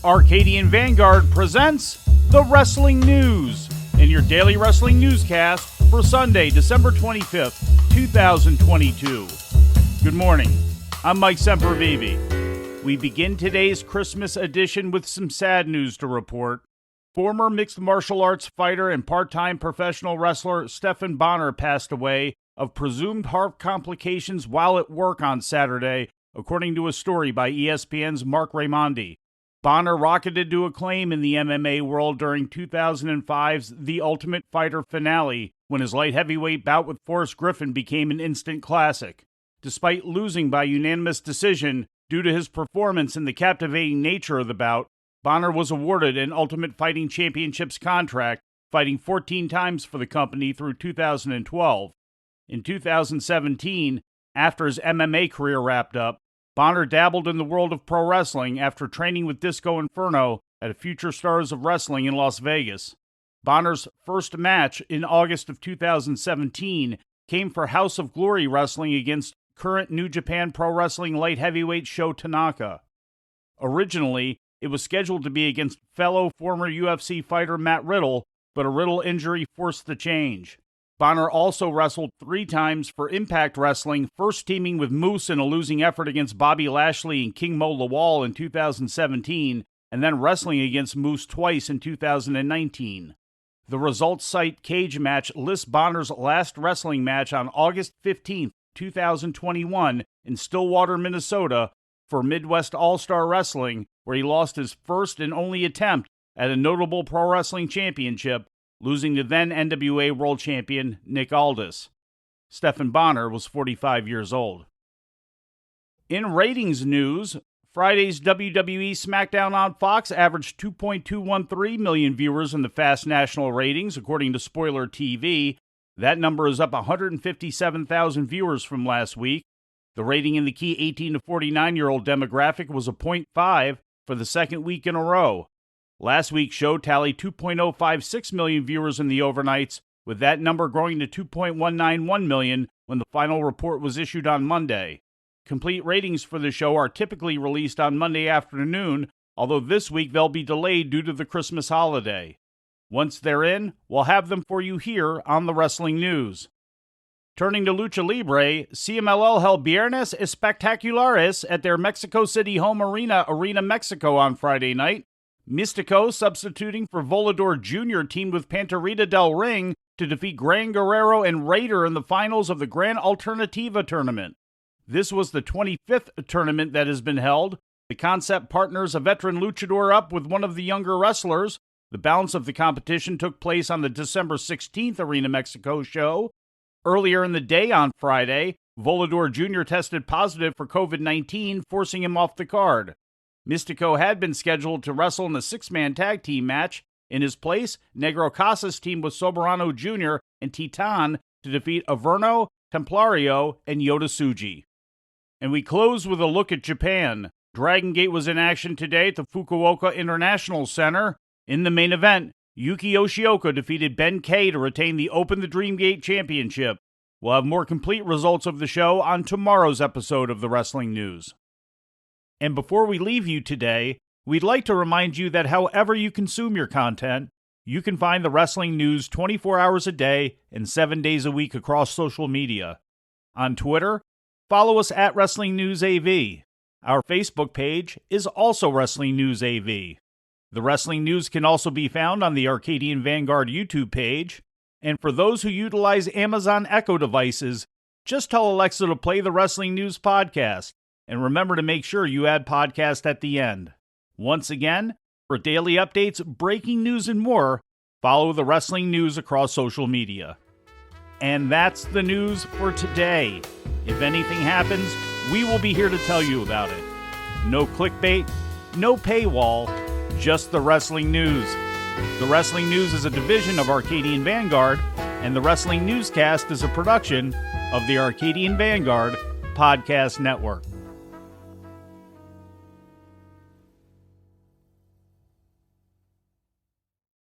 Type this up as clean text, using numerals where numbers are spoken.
Arcadian Vanguard presents the Wrestling News in your daily wrestling newscast for Sunday, December 25th, 2022. Good morning. I'm Mike Sempervive. We begin today's Christmas edition with some sad news to report. Former mixed martial arts fighter and part-time professional wrestler Stephan Bonnar passed away of presumed heart complications while at work on Saturday, according to a story by ESPN's Mark Raimondi. Bonnar rocketed to acclaim in the MMA world during 2005's The Ultimate Fighter finale, when his light heavyweight bout with Forrest Griffin became an instant classic. Despite losing by unanimous decision due to his performance and the captivating nature of the bout, Bonnar was awarded an Ultimate Fighting Championships contract, fighting 14 times for the company through 2012. In 2017, after his MMA career wrapped up, Bonnar dabbled in the world of pro wrestling after training with Disco Inferno at Future Stars of Wrestling in Las Vegas. Bonnar's first match in August of 2017 came for House of Glory Wrestling against current New Japan Pro Wrestling light heavyweight Sho Tanaka. Originally, it was scheduled to be against fellow former UFC fighter Matt Riddle, but a Riddle injury forced the change. Bonnar also wrestled 3 times for Impact Wrestling, first teaming with Moose in a losing effort against Bobby Lashley and King Mo Lawal in 2017, and then wrestling against Moose twice in 2019. The results site Cage Match lists Bonnar's last wrestling match on August 15, 2021 in Stillwater, Minnesota for Midwest All-Star Wrestling, where he lost his first and only attempt at a notable pro wrestling championship, losing to then NWA World Champion Nick Aldis. Stephan Bonnar was 45 years old. In ratings news, Friday's WWE SmackDown on Fox averaged 2.213 million viewers in the Fast National ratings, according to Spoiler TV. That number is up 157,000 viewers from last week. The rating in the key 18 to 49-year-old demographic was a 0.5 for the second week in a row. Last week's show tallied 2.056 million viewers in the overnights, with that number growing to 2.191 million when the final report was issued on Monday. Complete ratings for the show are typically released on Monday afternoon, although this week they'll be delayed due to the Christmas holiday. Once they're in, we'll have them for you here on the Wrestling News. Turning to Lucha Libre, CMLL held Viernes Espectaculares at their Mexico City home arena, Arena Mexico, on Friday night. Mystico, substituting for Volador Jr., teamed with Panterita del Ring to defeat Gran Guerrero and Raider in the finals of the Gran Alternativa tournament. This was the 25th tournament that has been held. The concept partners a veteran luchador up with one of the younger wrestlers. The balance of the competition took place on the December 16th Arena Mexico show. Earlier in the day on Friday, Volador Jr. tested positive for COVID-19, forcing him off the card. Mystico had been scheduled to wrestle in a 6-man tag team match. In his place, Negro Casas teamed with Soberano Jr. and Titan to defeat Averno, Templario, and Yota Tsuji. And we close with a look at Japan. Dragon Gate was in action today at the Fukuoka International Center. In the main event, Yuki Yoshioka defeated Ben K to retain the Open the Dream Gate Championship. We'll have more complete results of the show on tomorrow's episode of the Wrestling News. And before we leave you today, we'd like to remind you that however you consume your content, you can find the Wrestling News 24 hours a day and 7 days a week across social media. On Twitter, follow us at Wrestling News AV. Our Facebook page is also Wrestling News AV. The Wrestling News can also be found on the Arcadian Vanguard YouTube page. And for those who utilize Amazon Echo devices, just tell Alexa to play the Wrestling News podcast. And remember to make sure you add podcast at the end. Once again, for daily updates, breaking news, and more, follow the Wrestling News across social media. And that's the news for today. If anything happens, we will be here to tell you about it. No clickbait, no paywall, just the Wrestling News. The Wrestling News is a division of Arcadian Vanguard, and the Wrestling Newscast is a production of the Arcadian Vanguard Podcast Network.